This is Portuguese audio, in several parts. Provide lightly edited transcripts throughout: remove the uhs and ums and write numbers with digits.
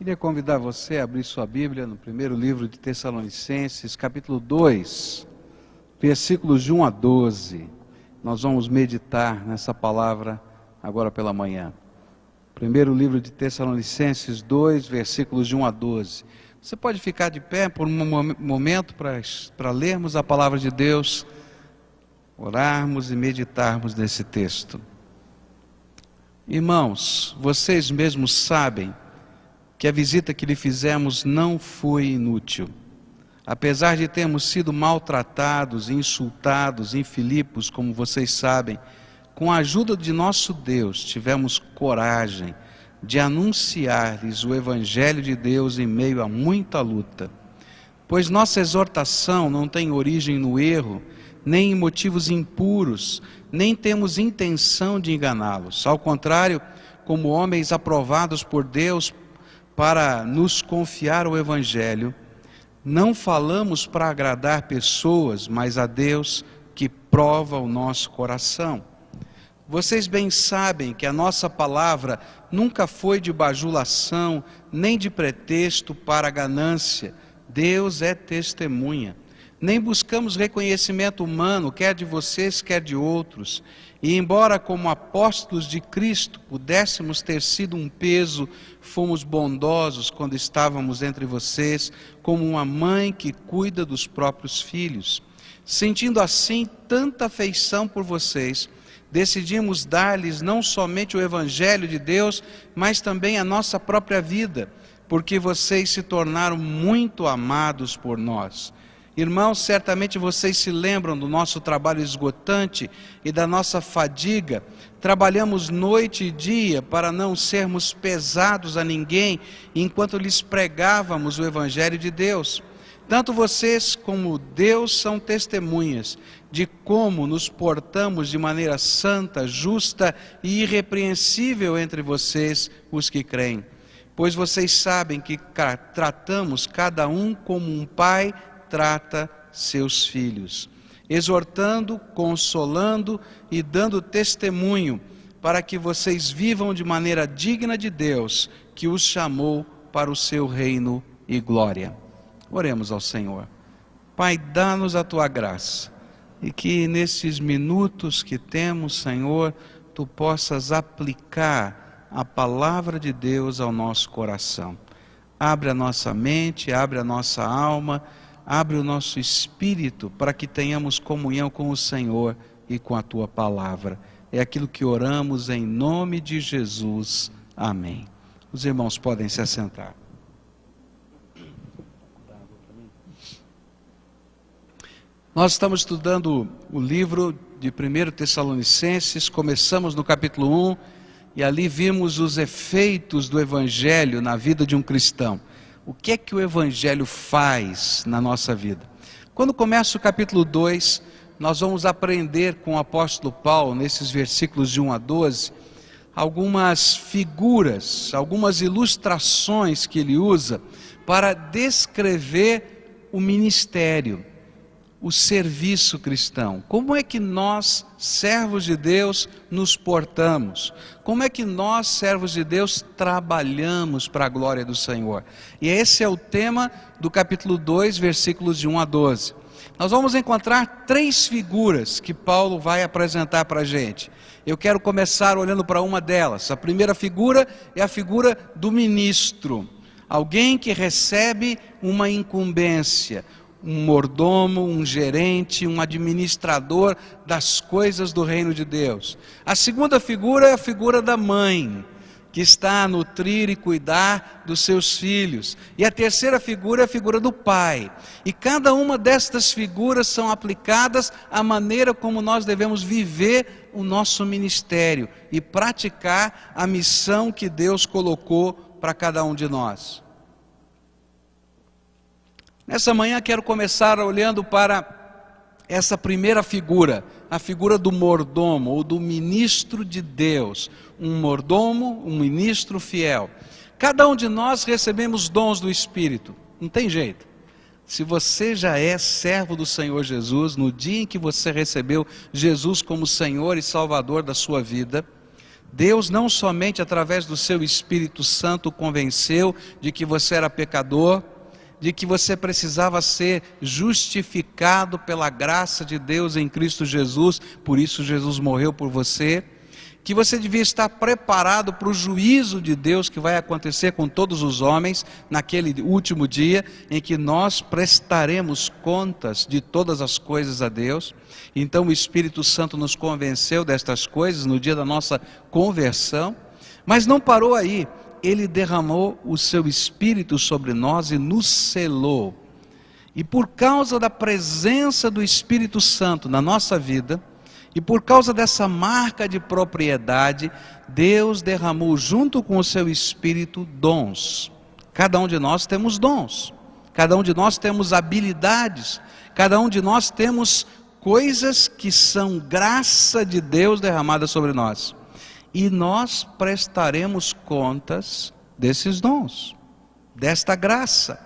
Queria convidar você a abrir sua Bíblia no primeiro livro de Tessalonicenses, capítulo 2, versículos de 1 a 12. Nós vamos meditar nessa palavra agora pela manhã. Primeiro livro de Tessalonicenses 2, versículos de 1 a 12. Você pode ficar de pé por um momento para lermos a palavra de Deus, orarmos e meditarmos nesse texto. Irmãos, vocês mesmos sabem que a visita que lhe fizemos não foi inútil. Apesar de termos sido maltratados e insultados em Filipos, como vocês sabem, com a ajuda de nosso Deus, tivemos coragem de anunciar-lhes o Evangelho de Deus em meio a muita luta. Pois nossa exortação não tem origem no erro, nem em motivos impuros, nem temos intenção de enganá-los. Ao contrário, como homens aprovados por Deus para nos confiar o Evangelho, não falamos para agradar pessoas, mas a Deus que prova o nosso coração. Vocês bem sabem que a nossa palavra nunca foi de bajulação, nem de pretexto para a ganância. Deus é testemunha. Nem buscamos reconhecimento humano, quer de vocês, quer de outros. E embora como apóstolos de Cristo pudéssemos ter sido um peso, fomos bondosos quando estávamos entre vocês, como uma mãe que cuida dos próprios filhos. Sentindo assim tanta afeição por vocês, decidimos dar-lhes não somente o Evangelho de Deus, mas também a nossa própria vida, porque vocês se tornaram muito amados por nós. Irmãos, certamente vocês se lembram do nosso trabalho esgotante e da nossa fadiga. Trabalhamos noite e dia para não sermos pesados a ninguém, enquanto lhes pregávamos o Evangelho de Deus. Tanto vocês como Deus são testemunhas de como nos portamos de maneira santa, justa e irrepreensível entre vocês, os que creem. Pois vocês sabem que tratamos cada um como um pai trata seus filhos, exortando, consolando e dando testemunho para que vocês vivam de maneira digna de Deus, que os chamou para o seu reino e glória. Oremos ao Senhor. Pai, dá-nos a tua graça e que nesses minutos que temos, Senhor, tu possas aplicar a palavra de Deus ao nosso coração. Abre a nossa mente, abre a nossa alma, abre o nosso espírito para que tenhamos comunhão com o Senhor e com a tua palavra. É aquilo que oramos em nome de Jesus. Amém. Os irmãos podem se assentar. Nós estamos estudando o livro de 1 Tessalonicenses, começamos no capítulo 1 e ali vimos os efeitos do Evangelho na vida de um cristão. O que é que o Evangelho faz na nossa vida? Quando começa o capítulo 2, nós vamos aprender com o apóstolo Paulo, nesses versículos de 1 a 12, algumas figuras, algumas ilustrações que ele usa para descrever o ministério, o serviço cristão. Como é que nós, servos de Deus, nos portamos? Como é que nós, servos de Deus, trabalhamos para a glória do Senhor? E esse é o tema do capítulo 2, versículos de 1 a 12. Nós vamos encontrar 3 figuras que Paulo vai apresentar para a gente. Eu quero começar olhando para uma delas. A primeira figura é a figura do ministro. Alguém que recebe uma incumbência, um mordomo, um gerente, um administrador das coisas do reino de Deus. A segunda figura é a figura da mãe, que está a nutrir e cuidar dos seus filhos. E a terceira figura é a figura do pai. E cada uma destas figuras são aplicadas à maneira como nós devemos viver o nosso ministério e praticar a missão que Deus colocou para cada um de nós. Nessa manhã quero começar olhando para essa primeira figura, a figura do mordomo ou do ministro de Deus. Um mordomo, um ministro fiel. Cada um de nós recebemos dons do Espírito, não tem jeito. Se você já é servo do Senhor Jesus, no dia em que você recebeu Jesus como Senhor e Salvador da sua vida, Deus não somente através do seu Espírito Santo o convenceu de que você era pecador, de que você precisava ser justificado pela graça de Deus em Cristo Jesus, por isso Jesus morreu por você, que você devia estar preparado para o juízo de Deus que vai acontecer com todos os homens naquele último dia em que nós prestaremos contas de todas as coisas a Deus. Então o Espírito Santo nos convenceu destas coisas no dia da nossa conversão, mas não parou aí. Ele derramou o seu Espírito sobre nós e nos selou. E por causa da presença do Espírito Santo na nossa vida, e por causa dessa marca de propriedade, Deus derramou junto com o seu Espírito dons. Cada um de nós temos dons, cada um de nós temos habilidades, cada um de nós temos coisas que são graça de Deus derramada sobre nós. E nós prestaremos contas desses dons, desta graça.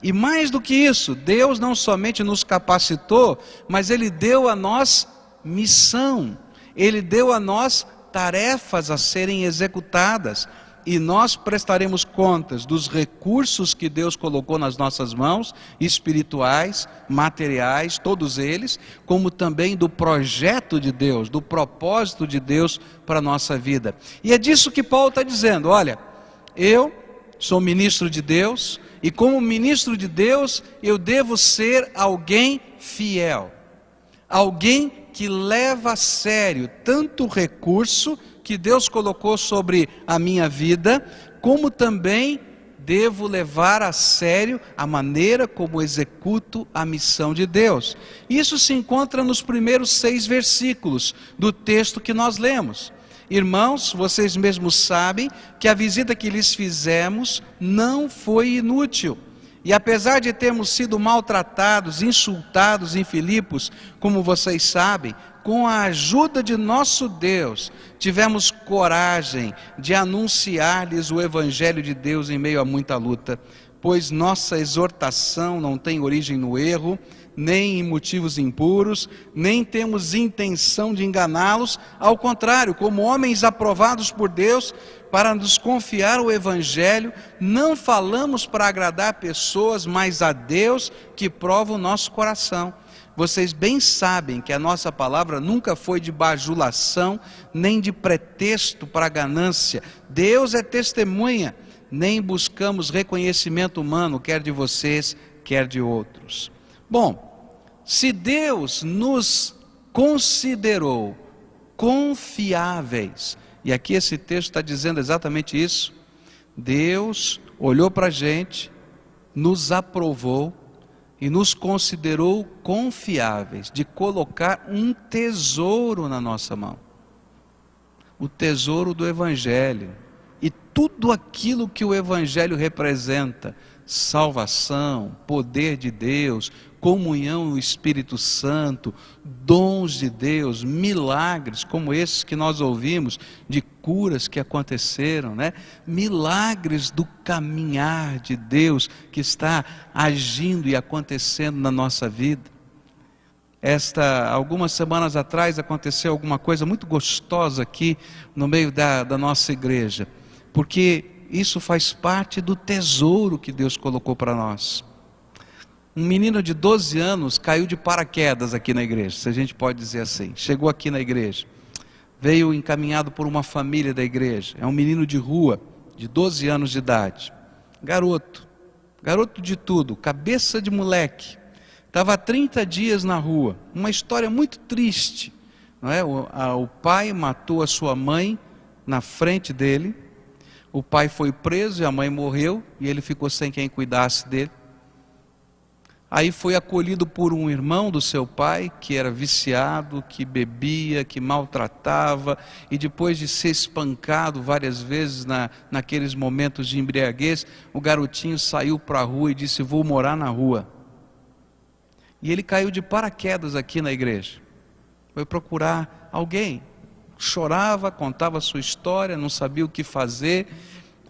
E mais do que isso, Deus não somente nos capacitou, mas Ele deu a nós missão, Ele deu a nós tarefas a serem executadas, e nós prestaremos contas dos recursos que Deus colocou nas nossas mãos, espirituais, materiais, todos eles, como também do projeto de Deus, do propósito de Deus para a nossa vida. E é disso que Paulo está dizendo: olha, eu sou ministro de Deus, e como ministro de Deus, eu devo ser alguém fiel, alguém que leva a sério tanto o recurso que Deus colocou sobre a minha vida, como também devo levar a sério a maneira como executo a missão de Deus. Isso se encontra nos primeiros 6 versículos do texto que nós lemos. Irmãos, vocês mesmos sabem que a visita que lhes fizemos não foi inútil. E apesar de termos sido maltratados, insultados em Filipos, como vocês sabem, com a ajuda de nosso Deus, tivemos coragem de anunciar-lhes o Evangelho de Deus em meio a muita luta, pois nossa exortação não tem origem no erro, nem em motivos impuros, nem temos intenção de enganá-los, ao contrário, como homens aprovados por Deus, para nos confiar o Evangelho, não falamos para agradar pessoas, mas a Deus que prova o nosso coração. Vocês bem sabem que a nossa palavra nunca foi de bajulação, nem de pretexto para ganância. Deus é testemunha, nem buscamos reconhecimento humano, quer de vocês, quer de outros. Bom, se Deus nos considerou confiáveis, e aqui esse texto está dizendo exatamente isso, Deus olhou para a gente, nos aprovou e nos considerou confiáveis de colocar um tesouro na nossa mão, o tesouro do Evangelho, e tudo aquilo que o Evangelho representa: salvação, poder de Deus, comunhão no Espírito Santo, dons de Deus, milagres como esses que nós ouvimos, de curas que aconteceram, né? Milagres do caminhar de Deus que está agindo e acontecendo na nossa vida. Algumas semanas atrás aconteceu alguma coisa muito gostosa aqui no meio da nossa igreja, porque isso faz parte do tesouro que Deus colocou para nós. Um menino de 12 anos caiu de paraquedas aqui na igreja, se a gente pode dizer assim. Chegou aqui na igreja, veio encaminhado por uma família da igreja. É um menino de rua, de 12 anos de idade. Garoto de tudo, cabeça de moleque. Estava há 30 dias na rua. Uma história muito triste, não é? O pai matou a sua mãe na frente dele. O pai foi preso e a mãe morreu, e ele ficou sem quem cuidasse dele. Aí foi acolhido por um irmão do seu pai, que era viciado, que bebia, que maltratava, e depois de ser espancado várias vezes naqueles momentos de embriaguez, o garotinho saiu para a rua e disse: vou morar na rua. E ele caiu de paraquedas aqui na igreja, foi procurar alguém, chorava, contava a sua história, não sabia o que fazer.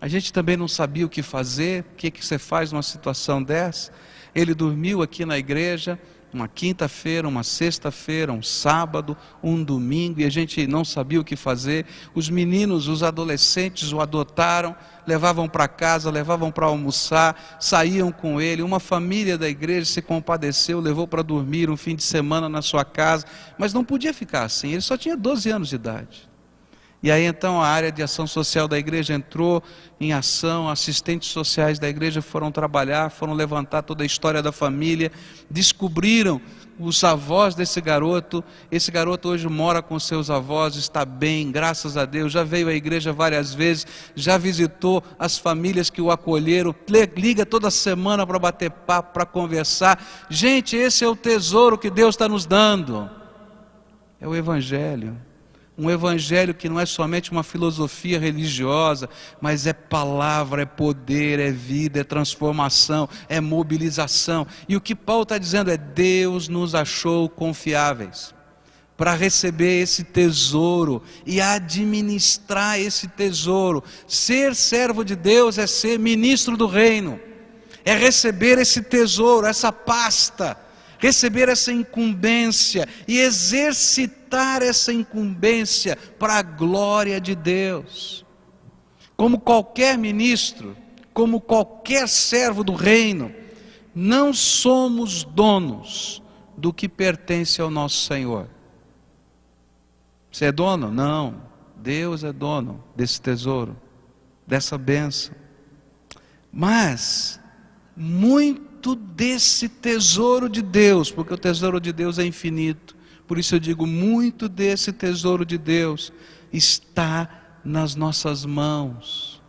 A gente também não sabia o que fazer. O que você faz numa situação dessa? Ele dormiu aqui na igreja, uma quinta-feira, uma sexta-feira, um sábado, um domingo, e a gente não sabia o que fazer. Os meninos, os adolescentes o adotaram, levavam para casa, levavam para almoçar, saíam com ele. Uma família da igreja se compadeceu, levou para dormir um fim de semana na sua casa, mas não podia ficar assim, ele só tinha 12 anos de idade. E aí então a área de ação social da igreja entrou em ação, assistentes sociais da igreja foram trabalhar, foram levantar toda a história da família, descobriram os avós desse garoto. Esse garoto hoje mora com seus avós, está bem, graças a Deus, já veio à igreja várias vezes, já visitou as famílias que o acolheram, liga toda semana para bater papo, para conversar. Gente, esse é o tesouro que Deus está nos dando, é o Evangelho. Um evangelho que não é somente uma filosofia religiosa, mas é palavra, é poder, é vida, é transformação, é mobilização. E o que Paulo está dizendo é: Deus nos achou confiáveis para receber esse tesouro e administrar esse tesouro. Ser servo de Deus é ser ministro do reino, é receber esse tesouro, essa pasta, receber essa incumbência e exercitar essa incumbência para a glória de Deus. Como qualquer ministro, como qualquer servo do reino, não somos donos do que pertence ao nosso Senhor. Você é dono? Não. Deus é dono desse tesouro, dessa bênção. Mas muito desse tesouro de Deus, porque o tesouro de Deus é infinito, por isso eu digo, muito desse tesouro de Deus está nas nossas mãos,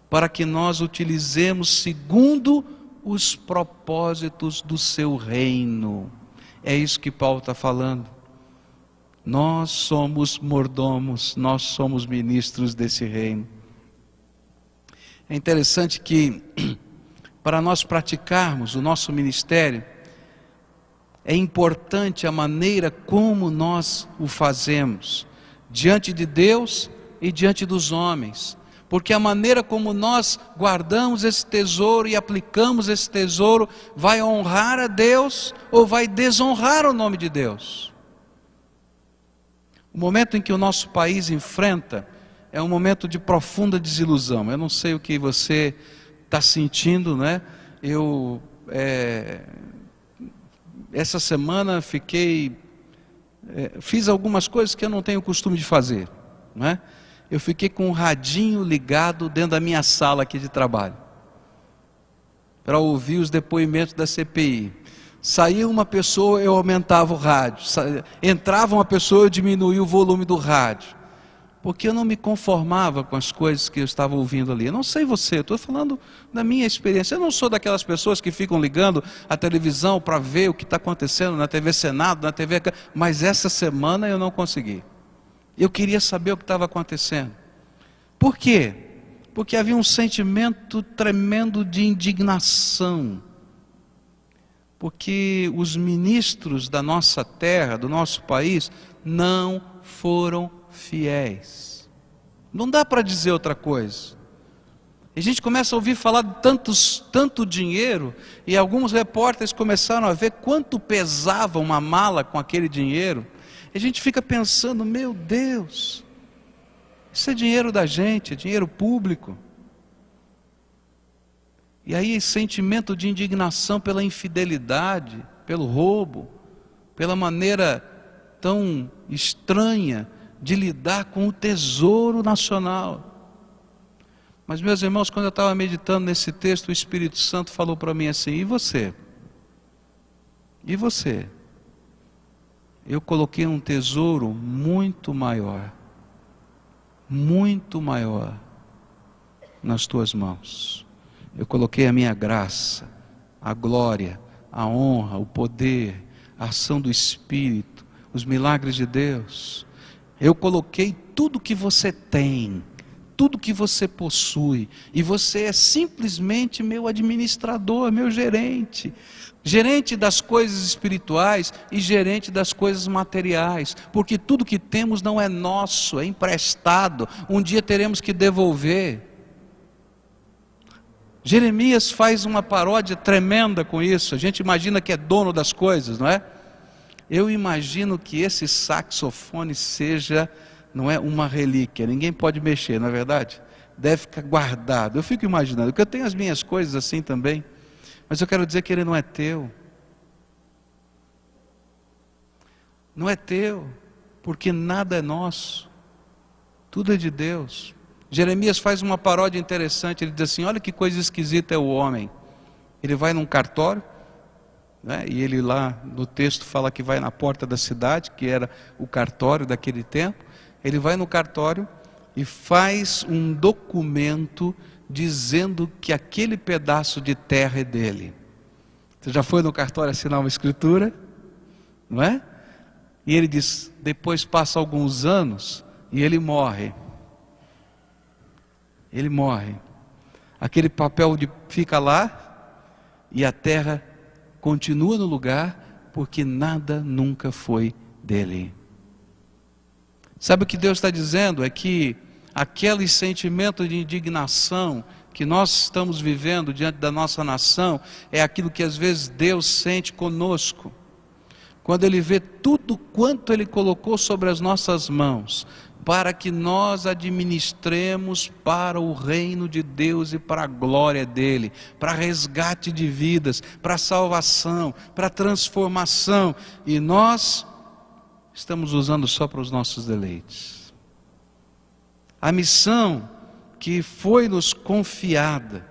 para que nós utilizemos segundo os propósitos do seu reino. É isso que Paulo está falando. Nós somos mordomos, nós somos ministros desse reino. É interessante que para nós praticarmos o nosso ministério, é importante a maneira como nós o fazemos, diante de Deus e diante dos homens, porque a maneira como nós guardamos esse tesouro e aplicamos esse tesouro, vai honrar a Deus ou vai desonrar o nome de Deus. O momento em que o nosso país enfrenta é um momento de profunda desilusão. Eu não sei o que você está sentindo, né? Essa semana fiz algumas coisas que eu não tenho costume de fazer, né? Eu fiquei com um radinho ligado dentro da minha sala aqui de trabalho, para ouvir os depoimentos da CPI. Saía uma pessoa, eu aumentava o rádio, entrava uma pessoa, eu diminuía o volume do rádio, porque eu não me conformava com as coisas que eu estava ouvindo ali. Eu não sei você, eu estou falando da minha experiência. Eu não sou daquelas pessoas que ficam ligando a televisão para ver o que está acontecendo na TV Senado, na TV... Mas essa semana eu não consegui. Eu queria saber o que estava acontecendo. Por quê? Porque havia um sentimento tremendo de indignação. Porque os ministros da nossa terra, do nosso país, não foram fiéis. Não dá para dizer outra coisa. A gente começa a ouvir falar de tanto dinheiro, e alguns repórteres começaram a ver quanto pesava uma mala com aquele dinheiro. A gente fica pensando, meu Deus, isso é dinheiro da gente, é dinheiro público. E aí sentimento de indignação pela infidelidade, pelo roubo, pela maneira tão estranha de lidar com o tesouro nacional. Mas meus irmãos, quando eu estava meditando nesse texto, o Espírito Santo falou para mim assim: e você? E você? Eu coloquei um tesouro muito maior nas tuas mãos. Eu coloquei a minha graça, a glória, a honra, o poder, a ação do Espírito, os milagres de Deus. Eu coloquei tudo que você tem, tudo que você possui, e você é simplesmente meu administrador, meu gerente. Gerente das coisas espirituais e gerente das coisas materiais, porque tudo que temos não é nosso, é emprestado, um dia teremos que devolver. Jeremias faz uma paródia tremenda com isso. A gente imagina que é dono das coisas, não é? Eu imagino que esse saxofone seja, não é, uma relíquia, ninguém pode mexer, não é verdade? Deve ficar guardado. Eu fico imaginando, porque eu tenho as minhas coisas assim também, mas eu quero dizer que ele não é teu. Não é teu, porque nada é nosso, tudo é de Deus. Jeremias faz uma paródia interessante, ele diz assim: olha que coisa esquisita é o homem. Ele vai num cartório, né, e ele lá no texto fala que vai na porta da cidade, que era o cartório daquele tempo. Ele vai no cartório e faz um documento dizendo que aquele pedaço de terra é dele. Você já foi no cartório assinar uma escritura? Não é? E ele diz, depois passa alguns anos e ele morre. Ele morre. Aquele papel fica lá e a terra continua no lugar, porque nada nunca foi dele. Sabe o que Deus está dizendo? É que aquele sentimento de indignação que nós estamos vivendo diante da nossa nação é aquilo que às vezes Deus sente conosco, quando Ele vê tudo quanto Ele colocou sobre as nossas mãos, para que nós administremos para o reino de Deus e para a glória dEle, para resgate de vidas, para salvação, para transformação, e nós estamos usando só para os nossos deleites. A missão que foi nos confiada,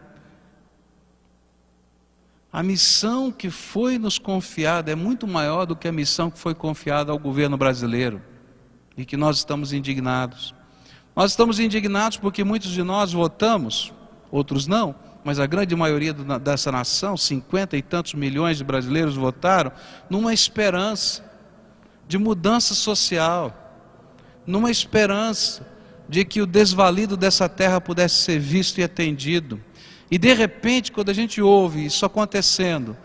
a missão que foi nos confiada é muito maior do que a missão que foi confiada ao governo brasileiro, e que nós estamos indignados. Nós estamos indignados porque muitos de nós votamos, outros não, mas a grande maioria dessa nação, 50 e tantos milhões de brasileiros votaram numa esperança de mudança social, numa esperança de que o desvalido dessa terra pudesse ser visto e atendido. E de repente, quando a gente ouve isso acontecendo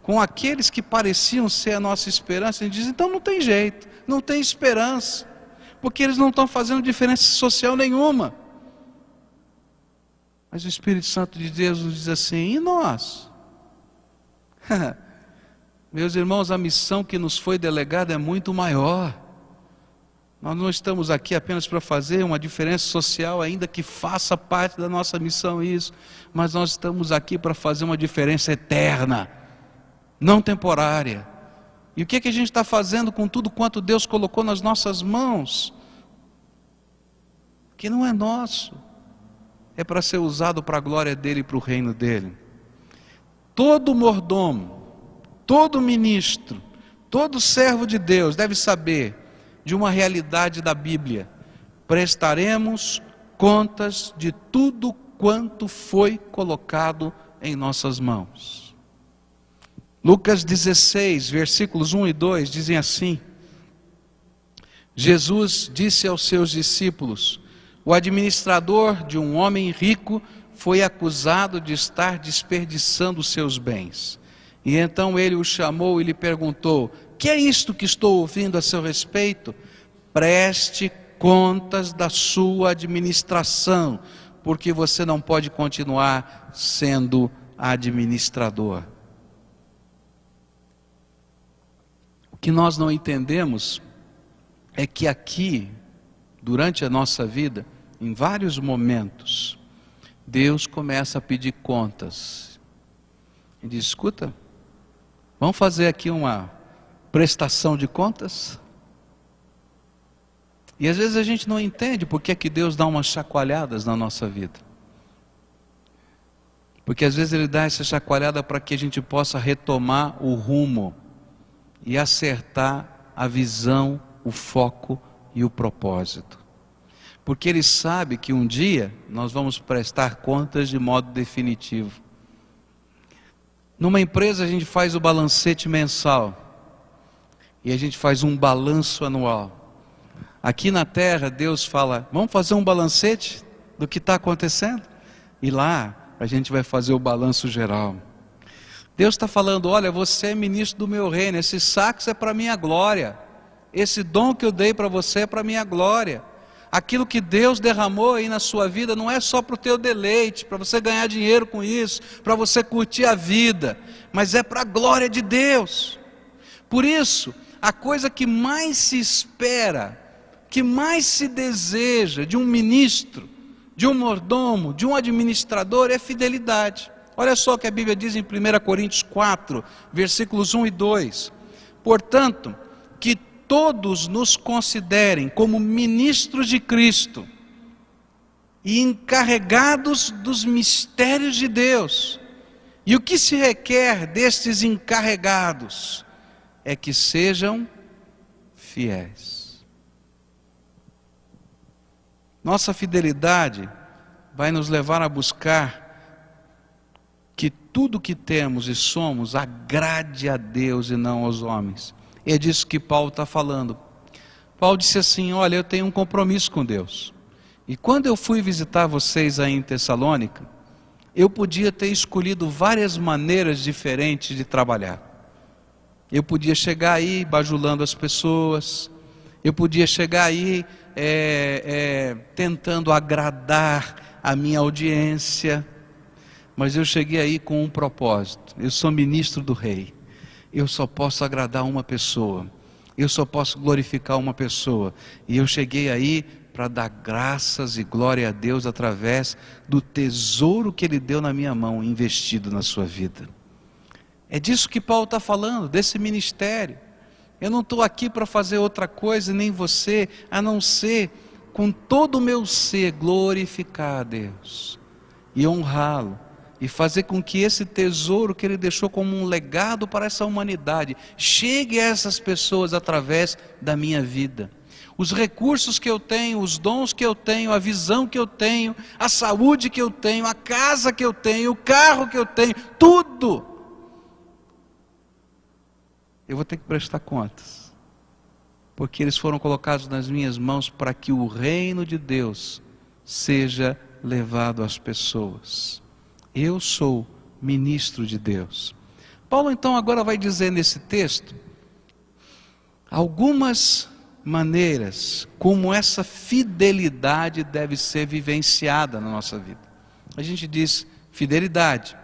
com aqueles que pareciam ser a nossa esperança, a gente diz, então não tem jeito, não tem esperança, porque eles não estão fazendo diferença social nenhuma. Mas o Espírito Santo de Deus nos diz assim, e nós? Meus irmãos, a missão que nos foi delegada é muito maior. Nós não estamos aqui apenas para fazer uma diferença social, ainda que faça parte da nossa missão isso, mas nós estamos aqui para fazer uma diferença eterna, não temporária. E o que a gente está fazendo com tudo quanto Deus colocou nas nossas mãos? Que não é nosso, é para ser usado para a glória dEle e para o reino dEle. Todo mordomo, todo ministro, todo servo de Deus deve saber de uma realidade da Bíblia: prestaremos contas de tudo quanto foi colocado em nossas mãos. Lucas 16, versículos 1 e 2 dizem assim: Jesus disse aos seus discípulos: o administrador de um homem rico foi acusado de estar desperdiçando seus bens. E então ele o chamou e lhe perguntou: que é isto que estou ouvindo a seu respeito? Preste contas da sua administração, porque você não pode continuar sendo administrador. O que nós não entendemos é que aqui, durante a nossa vida, em vários momentos, Deus começa a pedir contas. E diz: escuta, vamos fazer aqui uma prestação de contas? E às vezes a gente não entende porque é que Deus dá umas chacoalhadas na nossa vida. Porque às vezes Ele dá essa chacoalhada para que a gente possa retomar o rumo e acertar a visão, o foco e o propósito. Porque Ele sabe que um dia nós vamos prestar contas de modo definitivo. Numa empresa a gente faz o balancete mensal e a gente faz um balanço anual. Aqui na terra Deus fala: vamos fazer um balancete do que está acontecendo? E lá a gente vai fazer o balanço geral. Deus está falando: olha, você é ministro do meu reino, esse sax é para a minha glória, esse dom que eu dei para você é para a minha glória. Aquilo que Deus derramou aí na sua vida não é só para o teu deleite, para você ganhar dinheiro com isso, para você curtir a vida, mas é para a glória de Deus. Por isso, a coisa que mais se espera, que mais se deseja de um ministro, de um mordomo, de um administrador, é fidelidade. Olha só o que a Bíblia diz em 1 Coríntios 4, versículos 1 e 2. Portanto, que todos nos considerem como ministros de Cristo e encarregados dos mistérios de Deus. E o que se requer destes encarregados é que sejam fiéis. Nossa fidelidade vai nos levar a buscar que tudo que temos e somos agrade a Deus e não aos homens. E é disso que Paulo está falando. Paulo disse assim: olha, eu tenho um compromisso com Deus. E quando eu fui visitar vocês aí em Tessalônica, eu podia ter escolhido várias maneiras diferentes de trabalhar. Eu podia chegar aí bajulando as pessoas, eu podia chegar aí tentando agradar a minha audiência, mas eu cheguei aí com um propósito. Eu sou ministro do rei, eu só posso agradar uma pessoa, eu só posso glorificar uma pessoa, e eu cheguei aí para dar graças e glória a Deus através do tesouro que Ele deu na minha mão, investido na sua vida. É disso que Paulo está falando, desse ministério. Eu não estou aqui para fazer outra coisa, nem você, a não ser, com todo o meu ser, glorificar a Deus e honrá-lo, e fazer com que esse tesouro que Ele deixou como um legado para essa humanidade chegue a essas pessoas através da minha vida. Os recursos que eu tenho, os dons que eu tenho, a visão que eu tenho, a saúde que eu tenho, a casa que eu tenho, o carro que eu tenho, tudo, eu vou ter que prestar contas, porque eles foram colocados nas minhas mãos para que o reino de Deus seja levado às pessoas. Eu sou ministro de Deus. Paulo então agora vai dizer nesse texto algumas maneiras como essa fidelidade deve ser vivenciada na nossa vida. A gente diz fidelidade,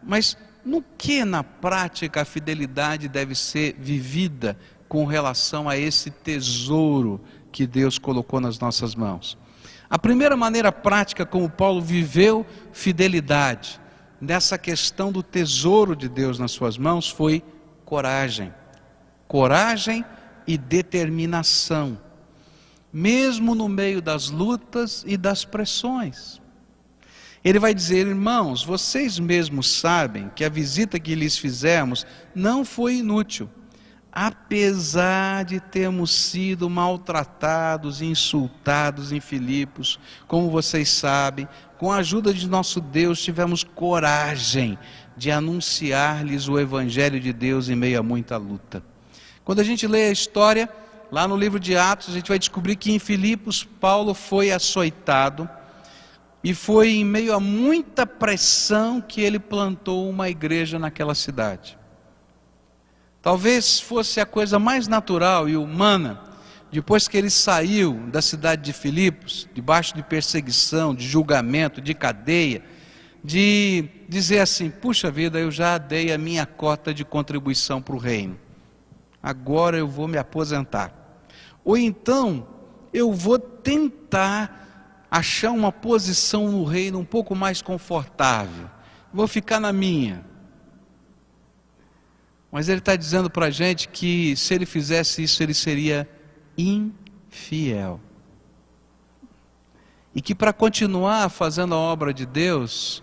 mas no que na prática a fidelidade deve ser vivida com relação a esse tesouro que Deus colocou nas nossas mãos? A primeira maneira prática como Paulo viveu fidelidade nessa questão do tesouro de Deus nas suas mãos foi coragem. Coragem e determinação, mesmo no meio das lutas e das pressões. Ele vai dizer: irmãos, vocês mesmos sabem que a visita que lhes fizemos não foi inútil, apesar de termos sido maltratados e insultados em Filipos. Como vocês sabem, com a ajuda de nosso Deus tivemos coragem de anunciar-lhes o Evangelho de Deus em meio a muita luta. Quando a gente lê a história, lá no livro de Atos, a gente vai descobrir que em Filipos, Paulo foi açoitado, e foi em meio a muita pressão que ele plantou uma igreja naquela cidade. Talvez fosse a coisa mais natural e humana, depois que ele saiu da cidade de Filipos, debaixo de perseguição, de julgamento, de cadeia, de dizer assim: puxa vida, eu já dei a minha cota de contribuição para o reino, agora eu vou me aposentar. Ou então, eu vou tentar achar uma posição no reino um pouco mais confortável, vou ficar na minha. Mas ele está dizendo para a gente que se ele fizesse isso, ele seria infiel. E que para continuar fazendo a obra de Deus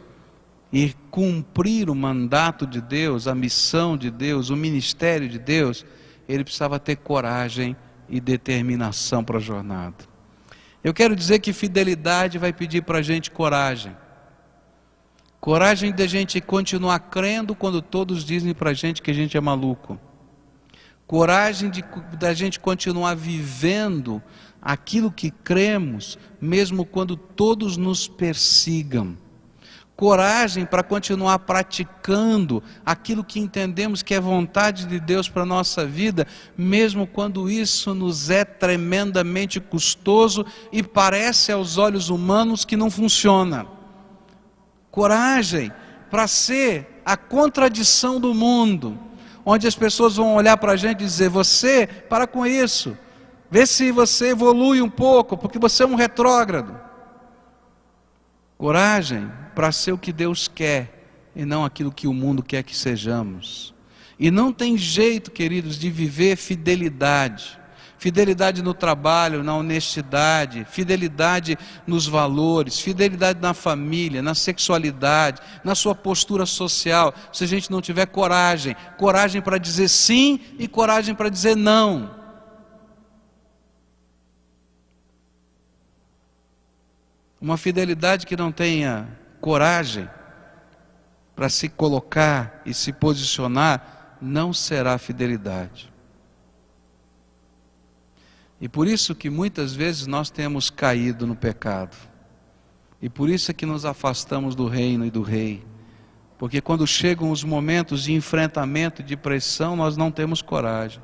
e cumprir o mandato de Deus, a missão de Deus, o ministério de Deus, ele precisava ter coragem e determinação para a jornada. Eu quero dizer que fidelidade vai pedir para a gente coragem. Coragem de a gente continuar crendo quando todos dizem para a gente que a gente é maluco. Coragem da gente continuar vivendo aquilo que cremos, mesmo quando todos nos persigam. Coragem para continuar praticando aquilo que entendemos que é vontade de Deus para a nossa vida, mesmo quando isso nos é tremendamente custoso e parece aos olhos humanos que não funciona. Coragem para ser a contradição do mundo, onde as pessoas vão olhar para a gente e dizer: você, para com isso, vê se você evolui um pouco, porque você é um retrógrado. Coragem para ser o que Deus quer e não aquilo que o mundo quer que sejamos. E não tem jeito, queridos, de viver fidelidade. Fidelidade no trabalho, na honestidade, fidelidade nos valores, fidelidade na família, na sexualidade, na sua postura social, se a gente não tiver coragem. Coragem para dizer sim e coragem para dizer não. Uma fidelidade que não tenha coragem para se colocar e se posicionar, não será fidelidade. E por isso que muitas vezes nós temos caído no pecado. E por isso é que nos afastamos do reino e do rei. Porque quando chegam os momentos de enfrentamento, de pressão, nós não temos coragem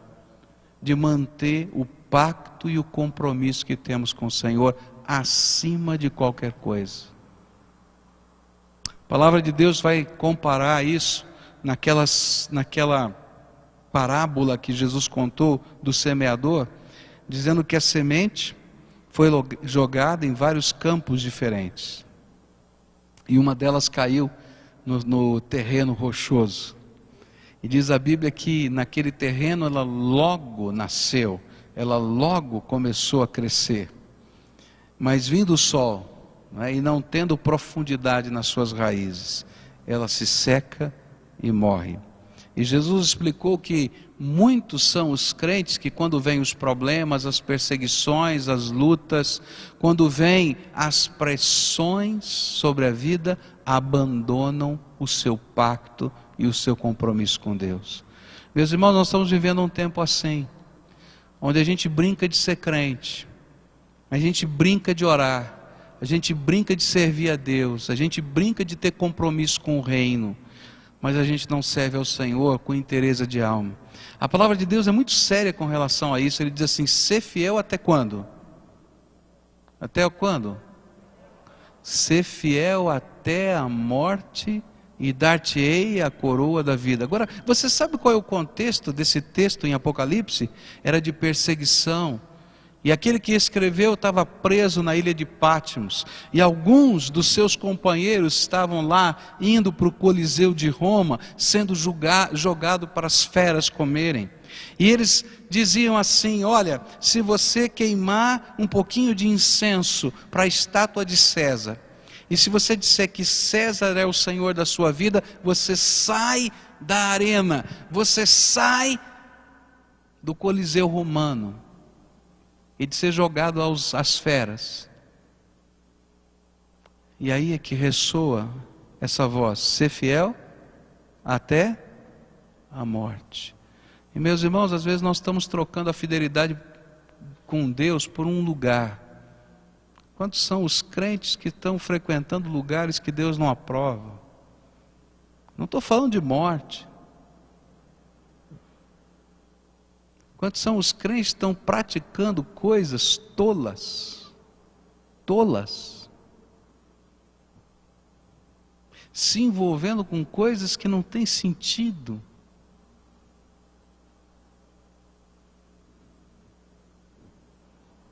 de manter o pacto e o compromisso que temos com o Senhor acima de qualquer coisa. A palavra de Deus vai comparar isso naquela parábola que Jesus contou do semeador, dizendo que a semente foi jogada em vários campos diferentes. E uma delas caiu no terreno rochoso. E diz a Bíblia que naquele terreno ela logo nasceu, ela logo começou a crescer. Mas vindo o sol, e não tendo profundidade nas suas raízes, ela se seca e morre. E Jesus explicou que muitos são os crentes que quando vêm os problemas, as perseguições, as lutas, quando vêm as pressões sobre a vida, abandonam o seu pacto e o seu compromisso com Deus. Meus irmãos, nós estamos vivendo um tempo assim, onde a gente brinca de ser crente, a gente brinca de orar, a gente brinca de servir a Deus, a gente brinca de ter compromisso com o reino, mas a gente não serve ao Senhor com interesse de alma. A palavra de Deus é muito séria com relação a isso. Ele diz assim: ser fiel até quando? Até quando? Ser fiel até a morte, e dar-te-ei a coroa da vida. Agora, você sabe qual é o contexto desse texto em Apocalipse? Era de perseguição. E aquele que escreveu estava preso na ilha de Patmos. E alguns dos seus companheiros estavam lá, indo para o Coliseu de Roma, sendo jogado para as feras comerem. E eles diziam assim: olha, se você queimar um pouquinho de incenso para a estátua de César, e se você disser que César é o Senhor da sua vida, você sai da arena, você sai do Coliseu romano, e de ser jogado às feras. E aí é que ressoa essa voz: ser fiel até a morte. E meus irmãos, às vezes nós estamos trocando a fidelidade com Deus por um lugar. Quantos são os crentes que estão frequentando lugares que Deus não aprova? Não estou falando de morte. Quantos são os crentes que estão praticando coisas tolas? Tolas. Se envolvendo com coisas que não têm sentido.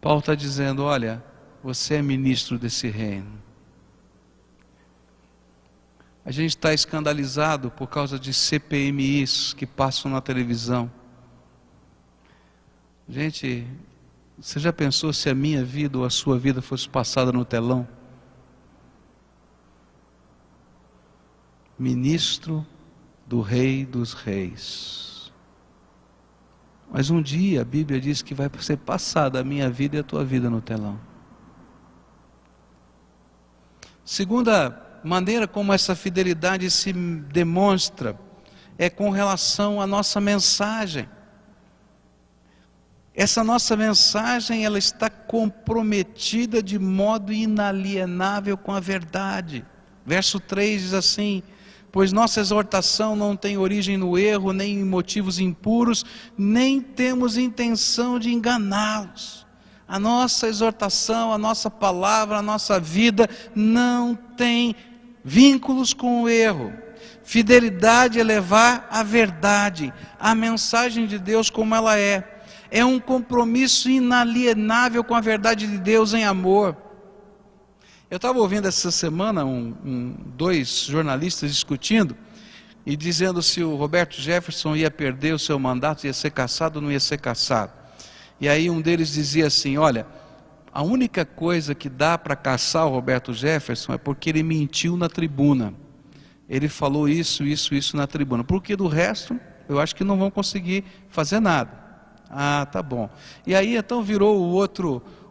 Paulo está dizendo: olha, você é ministro desse reino. A gente está escandalizado por causa de CPMIs que passam na televisão. Gente, você já pensou se a minha vida ou a sua vida fosse passada no telão? Ministro do Rei dos Reis. Mas um dia a Bíblia diz que vai ser passada a minha vida e a tua vida no telão. Segunda maneira como essa fidelidade se demonstra é com relação à nossa mensagem. Essa nossa mensagem, ela está comprometida de modo inalienável com a verdade. Verso 3 diz assim: pois nossa exortação não tem origem no erro, nem em motivos impuros, nem temos intenção de enganá-los. A nossa exortação, a nossa palavra, a nossa vida não tem vínculos com o erro. Fidelidade é levar a verdade, a mensagem de Deus como ela é. É um compromisso inalienável com a verdade de Deus em amor. Eu estava ouvindo essa semana dois jornalistas discutindo e dizendo se o Roberto Jefferson ia perder o seu mandato, ia ser cassado ou não ia ser cassado. E aí um deles dizia assim: olha, a única coisa que dá para cassar o Roberto Jefferson é porque ele mentiu na tribuna. Ele falou isso na tribuna. Porque do resto, eu acho que não vão conseguir fazer nada. Ah, tá bom. E aí então virou o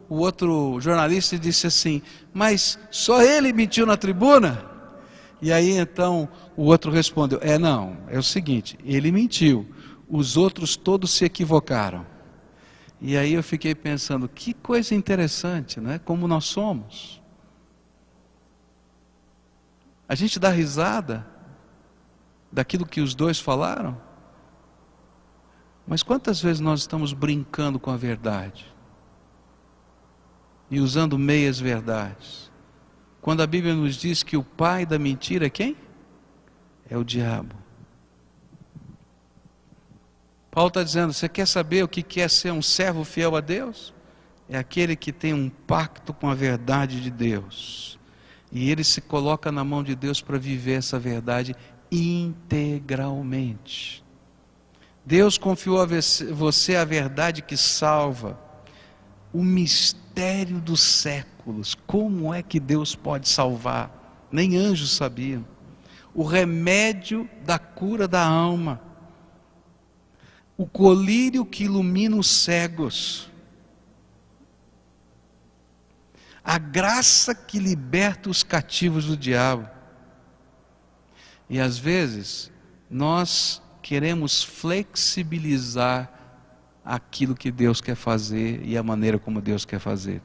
outro jornalista e disse assim: mas só ele mentiu na tribuna? E aí então o outro respondeu: não, é o seguinte, ele mentiu, os outros todos se equivocaram. E aí eu fiquei pensando, que coisa interessante, né? Como nós somos. A gente dá risada daquilo que os dois falaram, mas quantas vezes nós estamos brincando com a verdade e usando meias verdades, quando a Bíblia nos diz que o pai da mentira é quem? É o diabo. Paulo está dizendo: você quer saber o que é ser um servo fiel a Deus? É aquele que tem um pacto com a verdade de Deus, e ele se coloca na mão de Deus para viver essa verdade integralmente. Deus confiou a você a verdade que salva, o mistério dos séculos. Como é que Deus pode salvar? Nem anjos sabiam. O remédio da cura da alma, o colírio que ilumina os cegos, a graça que liberta os cativos do diabo. E às vezes nós queremos flexibilizar aquilo que Deus quer fazer e a maneira como Deus quer fazer.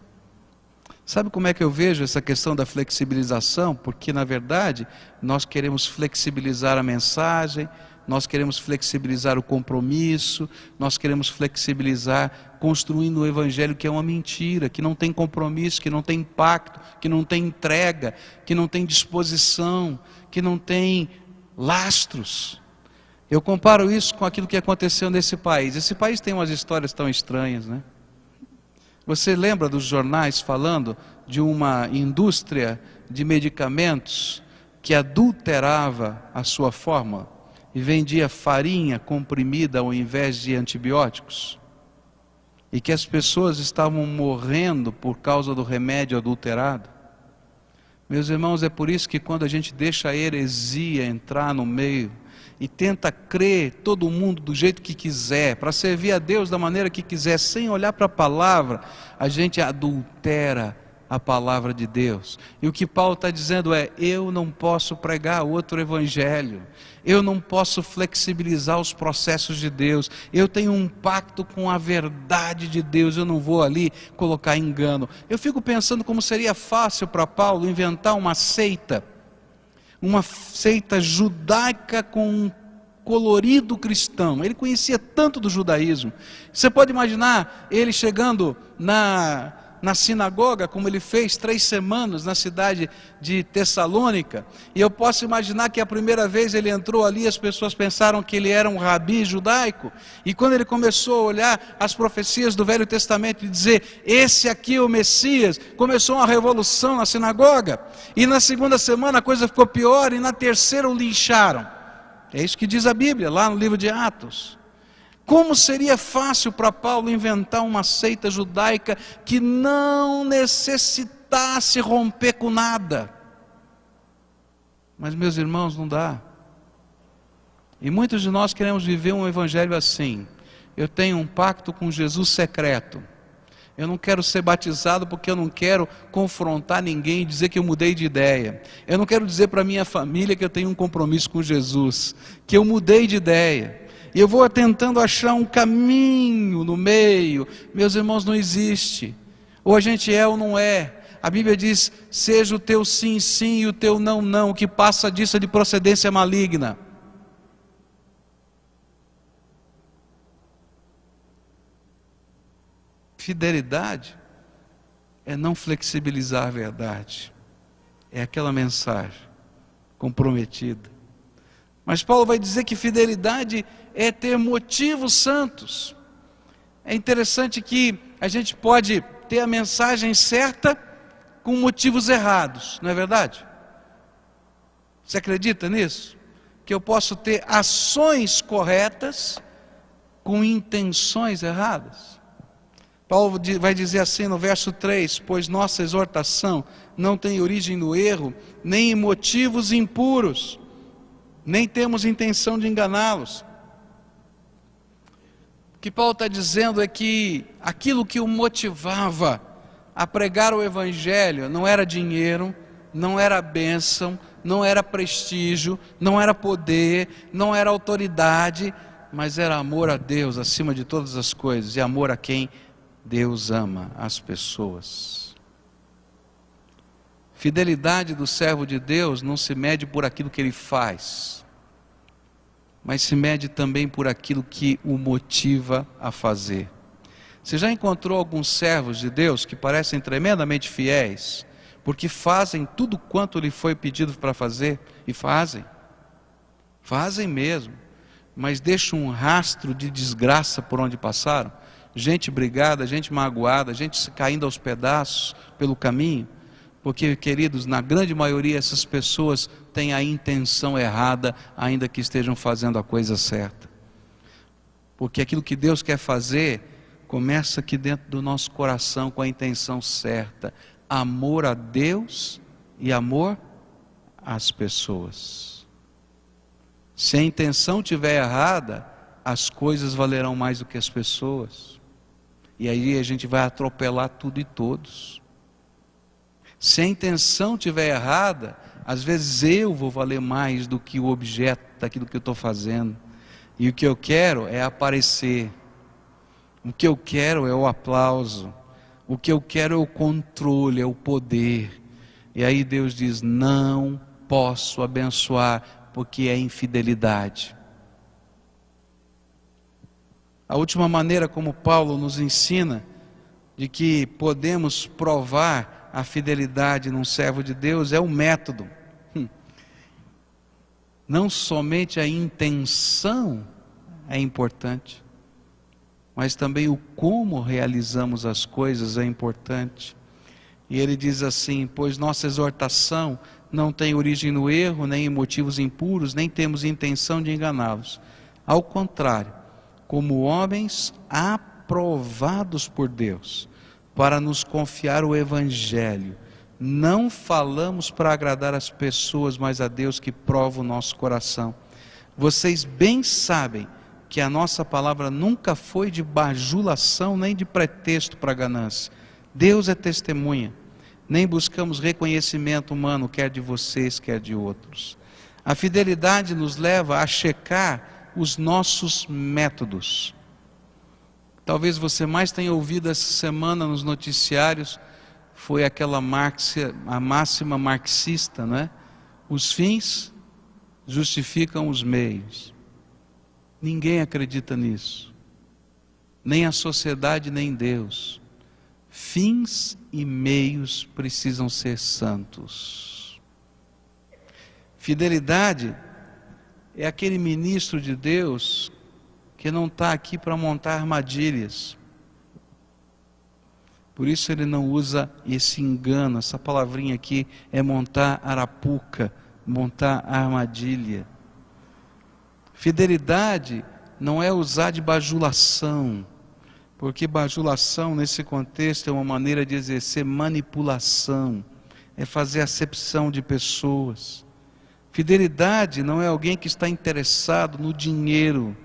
Sabe como é que eu vejo essa questão da flexibilização? Porque na verdade nós queremos flexibilizar a mensagem, nós queremos flexibilizar o compromisso, nós queremos flexibilizar construindo o evangelho que é uma mentira, que não tem compromisso, que não tem pacto, que não tem entrega, que não tem disposição, que não tem lastros. Eu comparo isso com aquilo que aconteceu nesse país. Esse país tem umas histórias tão estranhas, né? Você lembra dos jornais falando de uma indústria de medicamentos que adulterava a sua fórmula e vendia farinha comprimida ao invés de antibióticos? E que as pessoas estavam morrendo por causa do remédio adulterado? Meus irmãos, é por isso que quando a gente deixa a heresia entrar no meio e tenta crer todo mundo do jeito que quiser, para servir a Deus da maneira que quiser, sem olhar para a palavra, a gente adultera a palavra de Deus. E o que Paulo está dizendo é: eu não posso pregar outro evangelho, eu não posso flexibilizar os processos de Deus, eu tenho um pacto com a verdade de Deus, eu não vou ali colocar engano. Eu fico pensando como seria fácil para Paulo inventar uma seita judaica com um colorido cristão. Ele conhecia tanto do judaísmo. Você pode imaginar ele chegando na sinagoga, como ele fez 3 semanas na cidade de Tessalônica, e eu posso imaginar que a primeira vez ele entrou ali, as pessoas pensaram que ele era um rabi judaico, e quando ele começou a olhar as profecias do Velho Testamento e dizer: esse aqui é o Messias, começou uma revolução na sinagoga, e na segunda semana a coisa ficou pior, e na terceira o lincharam. É isso que diz a Bíblia, lá no livro de Atos. Como seria fácil para Paulo inventar uma seita judaica que não necessitasse romper com nada. Mas, meus irmãos, não dá. E muitos de nós queremos viver um evangelho assim: eu tenho um pacto com Jesus secreto, eu não quero ser batizado porque eu não quero confrontar ninguém e dizer que eu mudei de ideia, eu não quero dizer para minha família que eu tenho um compromisso com Jesus, que eu mudei de ideia, e eu vou tentando achar um caminho no meio. Meus irmãos, não existe. Ou a gente é ou não é. A Bíblia diz: seja o teu sim, sim, e o teu não, não. O que passa disso é de procedência maligna. Fidelidade é não flexibilizar a verdade. É aquela mensagem comprometida. Mas Paulo vai dizer que fidelidade é ter motivos santos. É interessante que a gente pode ter a mensagem certa com motivos errados, não é verdade? Você acredita nisso? Que eu posso ter ações corretas com intenções erradas? Paulo vai dizer assim no verso 3: pois nossa exortação não tem origem no erro, nem em motivos impuros, nem temos intenção de enganá-los. O que Paulo está dizendo é que aquilo que o motivava a pregar o Evangelho não era dinheiro, não era bênção, não era prestígio, não era poder, não era autoridade, mas era amor a Deus acima de todas as coisas, e amor a quem Deus ama, as pessoas. Fidelidade do servo de Deus não se mede por aquilo que ele faz, mas se mede também por aquilo que o motiva a fazer. Você já encontrou alguns servos de Deus que parecem tremendamente fiéis, porque fazem tudo quanto lhe foi pedido para fazer, e fazem mesmo, mas deixam um rastro de desgraça por onde passaram? Gente brigada, gente magoada, gente caindo aos pedaços pelo caminho, porque, queridos, na grande maioria essas pessoas têm a intenção errada, ainda que estejam fazendo a coisa certa. Porque aquilo que Deus quer fazer começa aqui dentro do nosso coração com a intenção certa: amor a Deus e amor às pessoas. Se a intenção estiver errada, as coisas valerão mais do que as pessoas, e aí a gente vai atropelar tudo e todos. Se a intenção estiver errada, às vezes eu vou valer mais do que o objeto daquilo que eu estou fazendo, e o que eu quero é aparecer, o que eu quero é o aplauso, o que eu quero é o controle, é o poder. E aí Deus diz: não posso abençoar, porque é infidelidade. A última maneira como Paulo nos ensina de que podemos provar a fidelidade num servo de Deus é o método. Não somente a intenção é importante, mas também o como realizamos as coisas é importante. E ele diz assim: pois nossa exortação não tem origem no erro, nem em motivos impuros, nem temos intenção de enganá-los. Ao contrário, como homens aprovados por Deus, para nos confiar o Evangelho, não falamos para agradar as pessoas, mas a Deus que prova o nosso coração. Vocês bem sabem que a nossa palavra nunca foi de bajulação, nem de pretexto para ganância. Deus é testemunha. Nem buscamos reconhecimento humano, quer de vocês, quer de outros. A fidelidade nos leva a checar os nossos métodos. Talvez você mais tenha ouvido essa semana nos noticiários, foi aquela a máxima marxista, não é? Os fins justificam os meios. Ninguém acredita nisso, nem a sociedade, nem Deus. Fins e meios precisam ser santos. Fidelidade é aquele ministro de Deus que não está aqui para montar armadilhas. Por isso ele não usa esse engano. Essa palavrinha aqui é montar arapuca, montar armadilha. Fidelidade não é usar de bajulação, porque bajulação nesse contexto é uma maneira de exercer manipulação, é fazer acepção de pessoas. Fidelidade não é alguém que está interessado no dinheiro,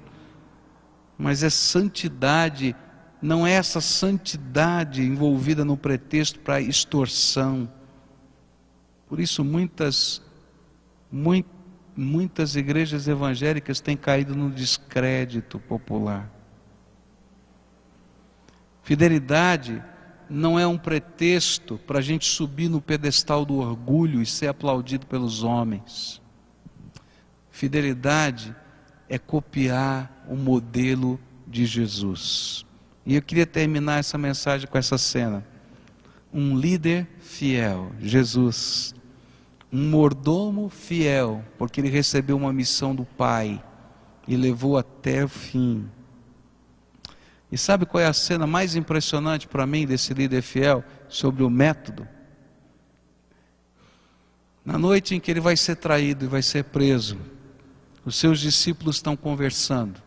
mas é santidade. Não é essa santidade envolvida no pretexto para extorsão. Por isso muitas igrejas evangélicas têm caído no descrédito popular. Fidelidade não é um pretexto para a gente subir no pedestal do orgulho e ser aplaudido pelos homens. Fidelidade é copiar o modelo de Jesus. E eu queria terminar essa mensagem com essa cena. Um líder fiel, Jesus, um mordomo fiel, porque ele recebeu uma missão do Pai e levou até o fim. E sabe qual é a cena mais impressionante para mim desse líder fiel? Sobre o método. Na noite em que ele vai ser traído e vai ser preso, os seus discípulos estão conversando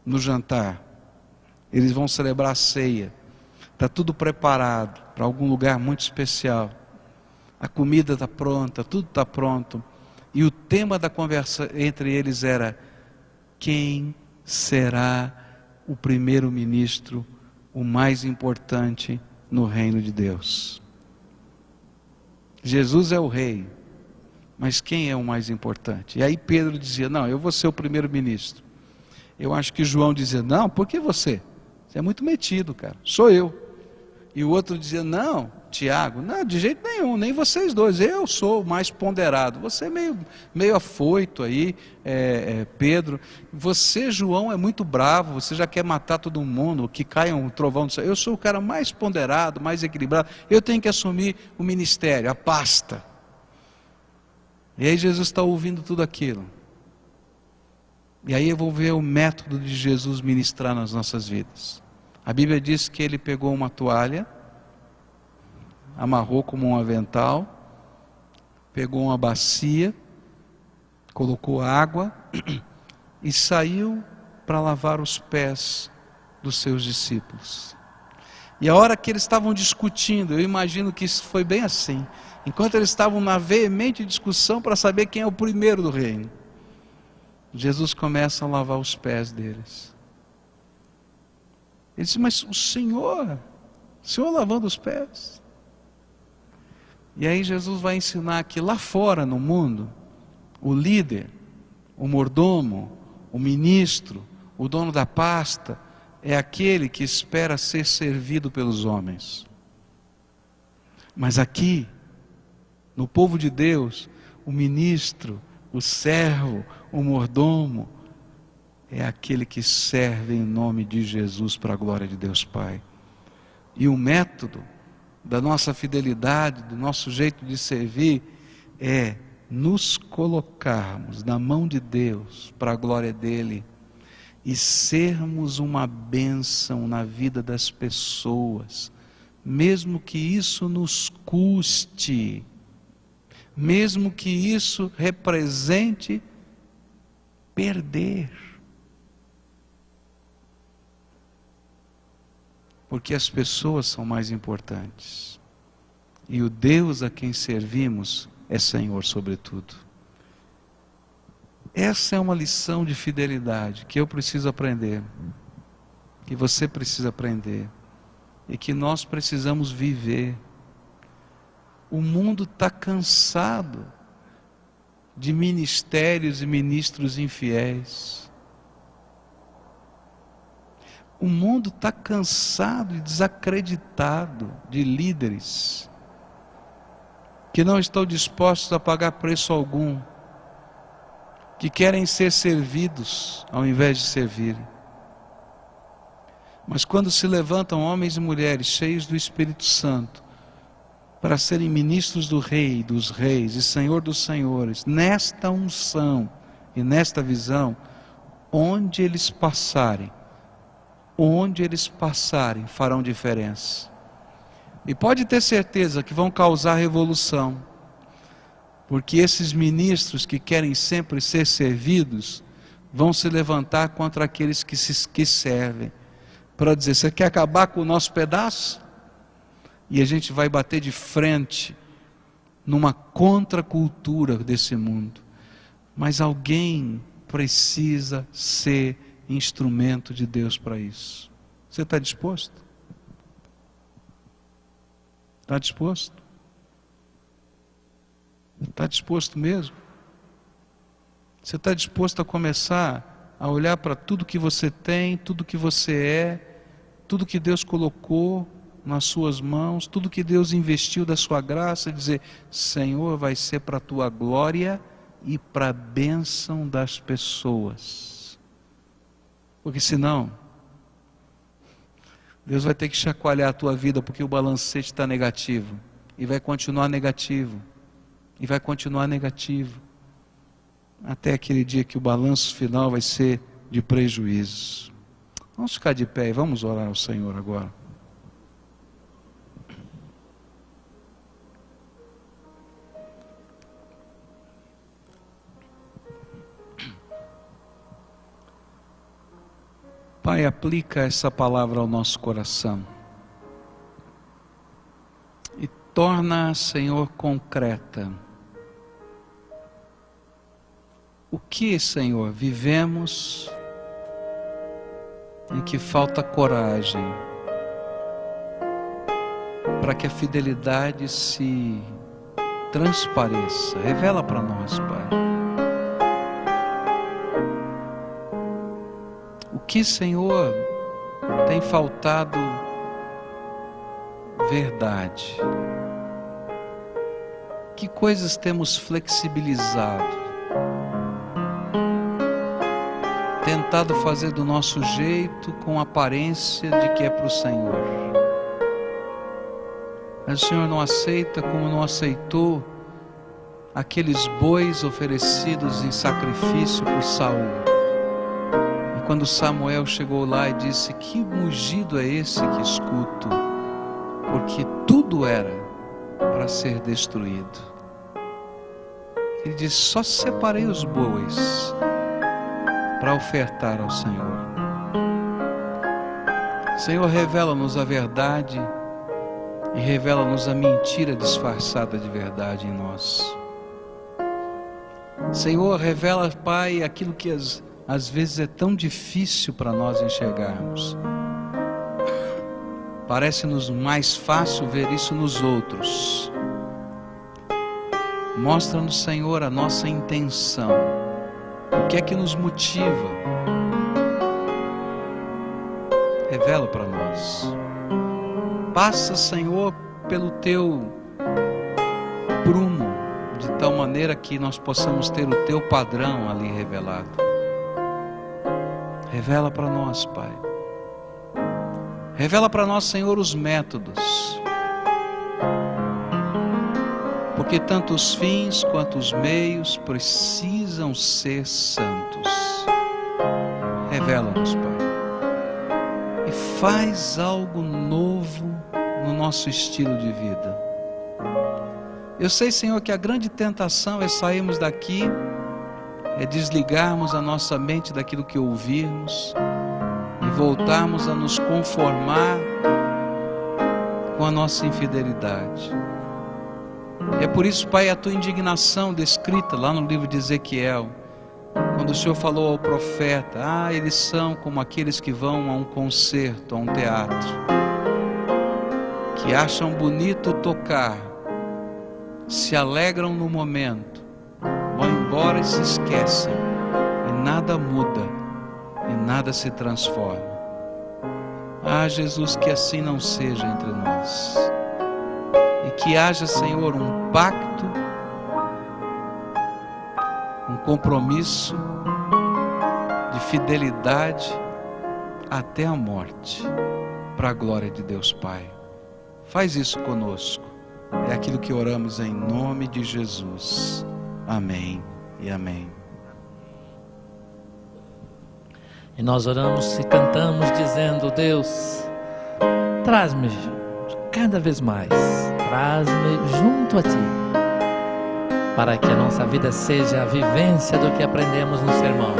no jantar. Eles vão celebrar a ceia. Está tudo preparado para algum lugar muito especial. A comida está pronta, tudo está pronto. E o tema da conversa entre eles era: quem será o primeiro-ministro, o mais importante no reino de Deus? Jesus é o rei, mas quem é o mais importante? E aí Pedro dizia: não, eu vou ser o primeiro-ministro. Eu acho que João dizia: não, por que você? Você é muito metido, cara, sou eu. E o outro dizia: não, Tiago, não, de jeito nenhum, nem vocês dois, eu sou o mais ponderado. Você é meio afoito aí, Pedro. Você, João, é muito bravo, você já quer matar todo mundo, que caia um trovão do céu. Eu sou o cara mais ponderado, mais equilibrado, eu tenho que assumir o ministério, a pasta. E aí Jesus está ouvindo tudo aquilo. E aí eu vou ver o método de Jesus ministrar nas nossas vidas. A Bíblia diz que ele pegou uma toalha, amarrou como um avental, pegou uma bacia, colocou água e saiu para lavar os pés dos seus discípulos. E a hora que eles estavam discutindo, eu imagino que isso foi bem assim, enquanto eles estavam na veemente discussão para saber quem é o primeiro do reino, Jesus começa a lavar os pés deles. Ele disse: mas o Senhor lavando os pés? E aí Jesus vai ensinar que lá fora no mundo, o líder, o mordomo, o ministro, o dono da pasta, é aquele que espera ser servido pelos homens. Mas aqui, no povo de Deus, o ministro, o servo, o mordomo, é aquele que serve em nome de Jesus para a glória de Deus Pai. E o método da nossa fidelidade, do nosso jeito de servir, é nos colocarmos na mão de Deus para a glória dele e sermos uma bênção na vida das pessoas, mesmo que isso nos custe, mesmo que isso represente perder. Porque as pessoas são mais importantes. E o Deus a quem servimos é Senhor sobretudo. Essa é uma lição de fidelidade que eu preciso aprender, que você precisa aprender, e que nós precisamos viver. O mundo está cansado de ministérios e ministros infiéis. O mundo está cansado e desacreditado de líderes que não estão dispostos a pagar preço algum, que querem ser servidos ao invés de servirem. Mas quando se levantam homens e mulheres cheios do Espírito Santo para serem ministros do Rei dos Reis e Senhor dos Senhores, nesta unção e nesta visão, onde eles passarem farão diferença. E pode ter certeza que vão causar revolução, porque esses ministros que querem sempre ser servidos vão se levantar contra aqueles que servem, para dizer: você quer acabar com o nosso pedaço? E a gente vai bater de frente numa contracultura desse mundo. Mas alguém precisa ser instrumento de Deus para isso. Você está disposto? Está disposto? Está disposto mesmo? Você está disposto a começar a olhar para tudo que você tem, tudo que você é, tudo que Deus colocou nas suas mãos, tudo que Deus investiu da sua graça, e dizer: Senhor, vai ser para a tua glória e para a bênção das pessoas. Porque senão, Deus vai ter que chacoalhar a tua vida, porque o balancete está negativo, e vai continuar negativo, e vai continuar negativo, até aquele dia que o balanço final vai ser de prejuízo. Vamos ficar de pé e vamos orar ao Senhor agora. Pai, aplica essa palavra ao nosso coração e torna, Senhor, concreta. O que, Senhor, vivemos em que falta coragem para que a fidelidade se transpareça? Revela para nós, Pai. O que, Senhor, tem faltado verdade? Que coisas temos flexibilizado? Tentado fazer do nosso jeito com aparência de que é para o Senhor. Mas o Senhor não aceita, como não aceitou aqueles bois oferecidos em sacrifício por Saul. Quando Samuel chegou lá e disse: que mugido é esse que escuto? Porque tudo era para ser destruído. Ele disse: só separei os bois para ofertar ao Senhor. Senhor, revela-nos a verdade e revela-nos a mentira disfarçada de verdade em nós. Senhor, revela, Pai, aquilo que às vezes é tão difícil para nós enxergarmos. Parece-nos mais fácil ver isso nos outros. Mostra-nos, Senhor, a nossa intenção. O que é que nos motiva? Revela para nós. Passa, Senhor, pelo Teu prumo, de tal maneira que nós possamos ter o Teu padrão ali revelado. Revela para nós, Pai. Revela para nós, Senhor, os métodos. Porque tanto os fins quanto os meios precisam ser santos. Revela-nos, Pai. E faz algo novo no nosso estilo de vida. Eu sei, Senhor, que a grande tentação é sairmos daqui, é desligarmos a nossa mente daquilo que ouvirmos e voltarmos a nos conformar com a nossa infidelidade. E é por isso, Pai, a Tua indignação descrita lá no livro de Ezequiel, quando o Senhor falou ao profeta: eles são como aqueles que vão a um concerto, a um teatro, que acham bonito tocar, se alegram no momento, vão embora e se esquecem, e nada muda, e nada se transforma. Jesus, que assim não seja entre nós, e que haja, Senhor, um pacto, um compromisso de fidelidade até a morte, para a glória de Deus Pai. Faz isso conosco, é aquilo que oramos em nome de Jesus. Amém e amém. E nós oramos e cantamos dizendo: Deus, traz-me cada vez mais, traz-me junto a Ti, para que a nossa vida seja a vivência do que aprendemos no sermão.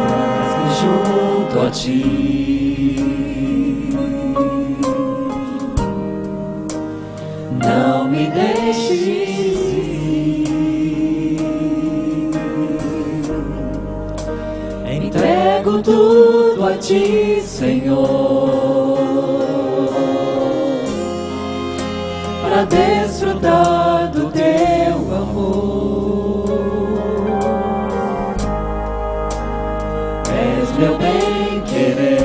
Traz-me junto a Ti, não me deixes ir. Entrego tudo a Ti, Senhor, para desfrutar do Teu amor. És meu bem-querer,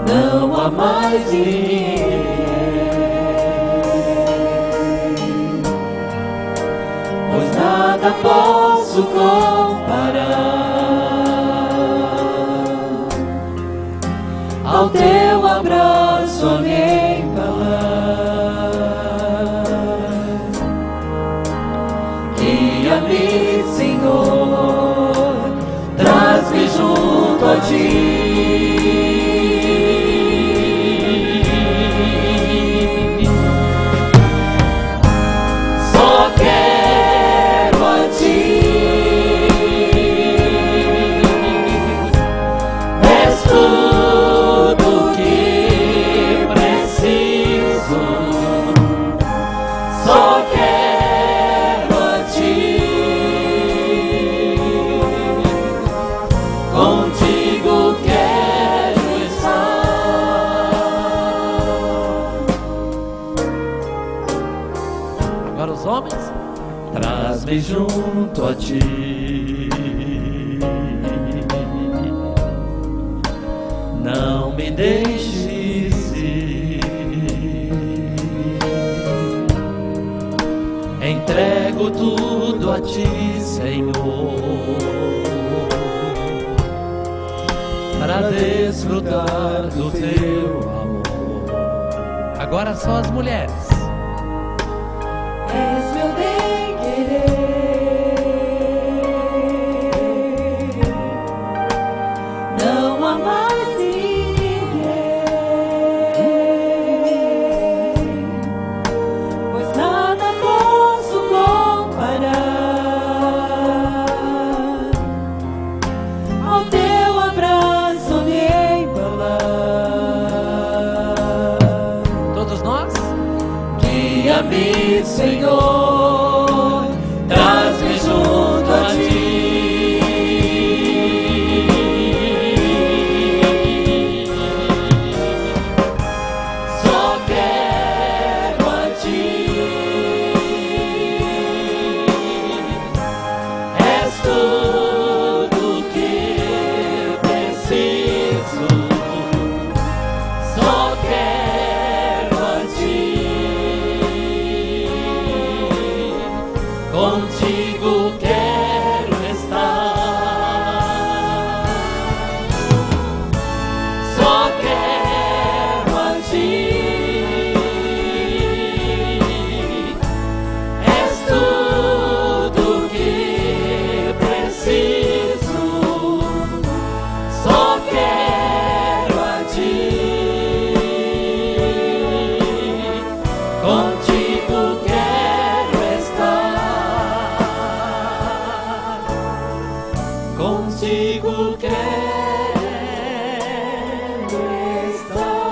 não há mais ninguém, pois nada posso comparar teu abraço a me embalar. Guia-me, Senhor, traz-me junto a ti. Só quero a ti. És tudo que preciso. Só quero a ti. Contigo quero estar. Agora os homens. Traz-me junto a ti. Não me deixes ir. Entrego tudo a ti, Senhor, para desfrutar do teu amor. Agora só as mulheres. És meu bem-querer. Não há mais ninguém, pois nada posso comparar ao teu abraço me embalar. Todos nós? Guia-me, Senhor, traz-me junto a ti. Só quero a ti. És tudo que preciso. Só quero a ti. Contigo quero estar. Só quero a ti. És tudo que preciso. Só quero a ti. Contigo quero estar. Contigo quero estar.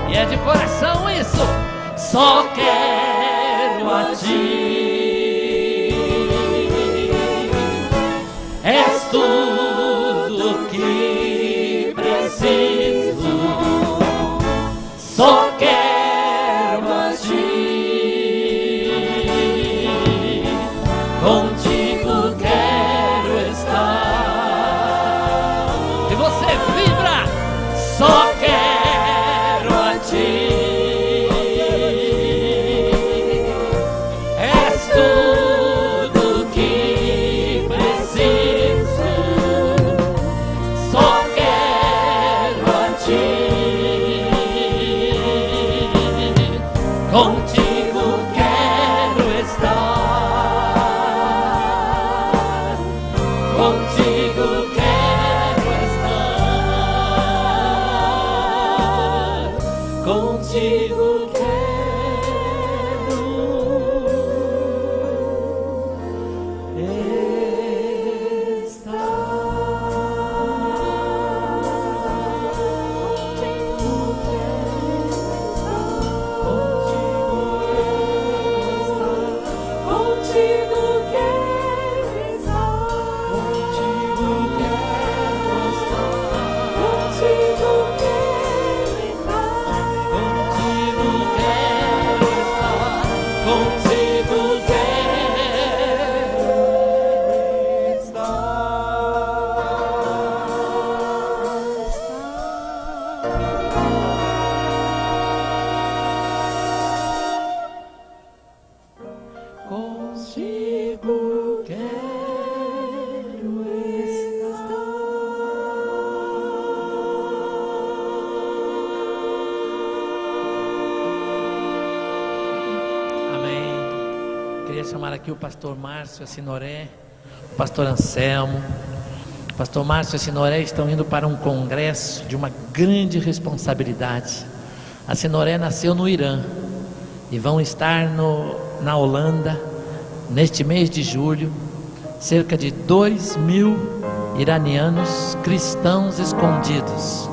E é de coração isso. Só quero a ti. És tudo que preciso. Só quero a ti. Contigo quero estar. E você vibra. Só quero a ti. És tudo que preciso. Só quero a ti. Contigo quero estar. Contigo quero estar. chamar aqui o pastor Márcio Sinoré, o pastor Anselmo. O pastor Márcio e a Sinoré estão indo para um congresso de uma grande responsabilidade. A Sinoré nasceu no Irã e vão estar na Holanda neste mês de julho. Cerca de 2.000 iranianos cristãos escondidos.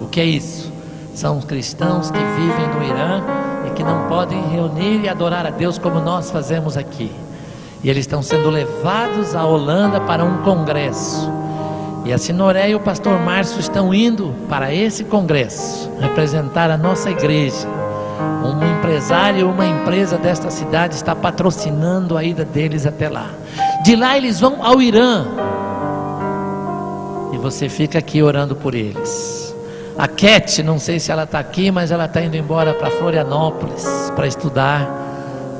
O que é isso? São cristãos que vivem no Irã e que não podem reunir e adorar a Deus como nós fazemos aqui. E eles estão sendo levados à Holanda para um congresso. E a Sinoré e o pastor Márcio estão indo para esse congresso representar a nossa igreja. Um empresário, uma empresa desta cidade está patrocinando a ida deles até lá. De lá eles vão ao Irã. E você fica aqui orando por eles. A Cat, não sei se ela está aqui, mas ela está indo embora para Florianópolis para estudar.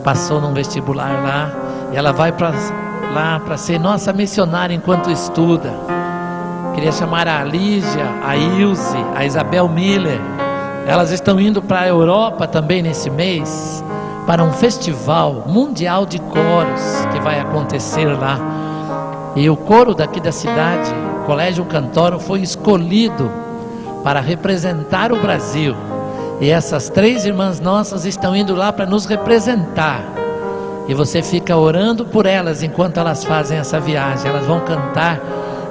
Passou num vestibular lá. E ela vai para lá para ser nossa missionária enquanto estuda. Queria chamar a Lígia, a Ilse, a Isabel Miller. Elas estão indo para a Europa também nesse mês, para um festival mundial de coros que vai acontecer lá. E o coro daqui da cidade, o Colégio Cantoro, foi escolhido para representar o Brasil. E essas 3 irmãs nossas estão indo lá para nos representar. E você fica orando por elas enquanto elas fazem essa viagem. Elas vão cantar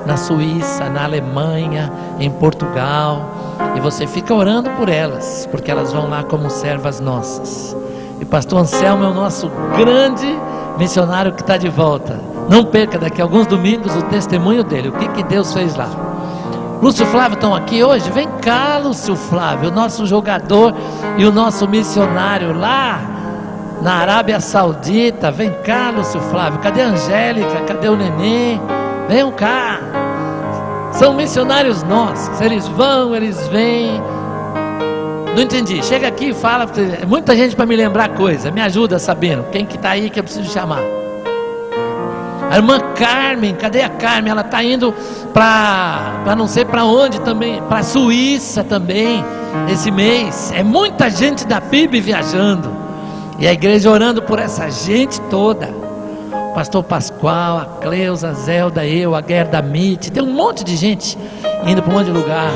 na Suíça, na Alemanha, em Portugal. E você fica orando por elas, porque elas vão lá como servas nossas. E pastor Anselmo é o nosso grande missionário que está de volta. Não perca daqui a alguns domingos o testemunho dele, o que Deus fez lá. Lúcio e Flávio estão aqui hoje? Vem cá, Lúcio Flávio, o nosso jogador e o nosso missionário lá na Arábia Saudita. Vem cá, Lúcio Flávio. Cadê a Angélica? Cadê o neném? Venham cá. São missionários nossos. Eles vão, eles vêm. Não entendi. Chega aqui e fala. Muita gente para me lembrar coisa. Me ajuda, Sabino. Quem que está aí que eu preciso chamar? A irmã Carmen. Cadê a Carmen? Ela está indo para não sei para onde também. Para a Suíça também. Esse mês. É muita gente da PIB viajando. E a igreja orando por essa gente toda. Pastor Pascoal, a Cleusa, a Zelda, eu, a Gerda Mitty, tem um monte de gente indo para um monte de lugar.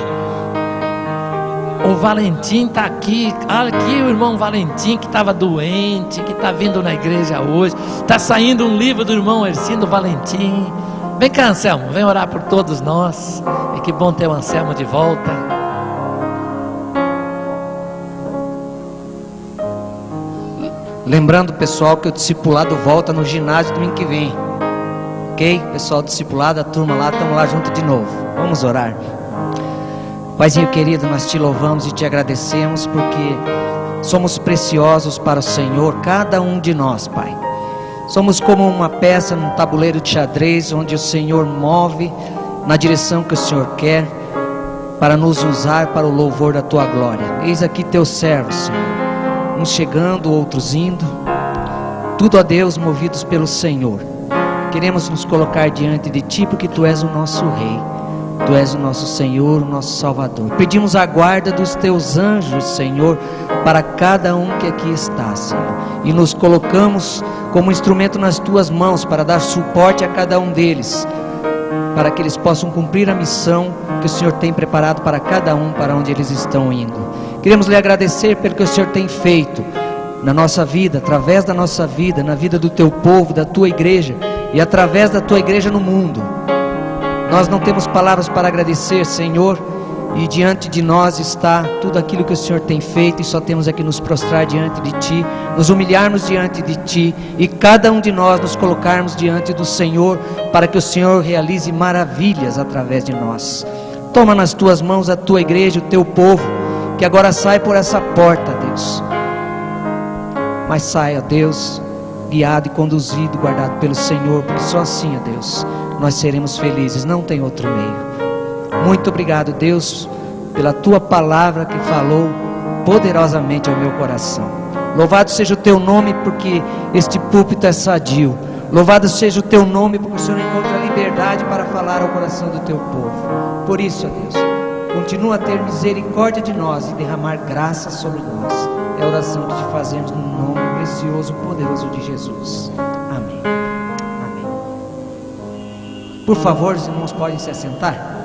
O Valentim está aqui. Aqui o irmão Valentim, que estava doente, que está vindo na igreja hoje. Está saindo um livro do irmão Ercindo Valentim. Vem cá, Anselmo, vem orar por todos nós. E que bom ter o Anselmo de volta. Lembrando, pessoal, que o discipulado volta no ginásio domingo que vem. Ok? Pessoal discipulado, a turma lá, estamos lá junto de novo. Vamos orar. Paizinho querido, nós te louvamos e te agradecemos porque somos preciosos para o Senhor, cada um de nós, Pai. Somos como uma peça num tabuleiro de xadrez, onde o Senhor move na direção que o Senhor quer, para nos usar para o louvor da tua glória. Eis aqui teus servos, Senhor. Uns chegando, outros indo, tudo a Deus movidos pelo Senhor. Queremos nos colocar diante de Ti, porque Tu és o nosso Rei, Tu és o nosso Senhor, o nosso Salvador. Pedimos a guarda dos Teus anjos, Senhor, para cada um que aqui está, Senhor. E nos colocamos como instrumento nas Tuas mãos, para dar suporte a cada um deles, para que eles possam cumprir a missão que o Senhor tem preparado para cada um, para onde eles estão indo. Queremos lhe agradecer pelo que o Senhor tem feito na nossa vida, através da nossa vida, na vida do teu povo, da tua igreja e através da tua igreja no mundo. Nós não temos palavras para agradecer, Senhor, e diante de nós está tudo aquilo que o Senhor tem feito, e só temos aqui nos prostrar diante de Ti, nos humilharmos diante de Ti, e cada um de nós nos colocarmos diante do Senhor, para que o Senhor realize maravilhas através de nós. Toma nas Tuas mãos a Tua igreja, o Teu povo, que agora sai por essa porta, Deus, mas saia, Deus, guiado e conduzido, guardado pelo Senhor, porque só assim, ó Deus, nós seremos felizes, não tem outro meio. Muito obrigado, Deus, pela Tua palavra que falou poderosamente ao meu coração. Louvado seja o Teu nome, porque este púlpito é sadio. Louvado seja o Teu nome, porque o Senhor encontra liberdade para falar ao coração do Teu povo. Por isso, ó Deus, continua a ter misericórdia de nós e derramar graça sobre nós. É a oração que te fazemos no nome precioso e poderoso de Jesus. Amém. Amém. Amém. Por favor, os irmãos podem se assentar?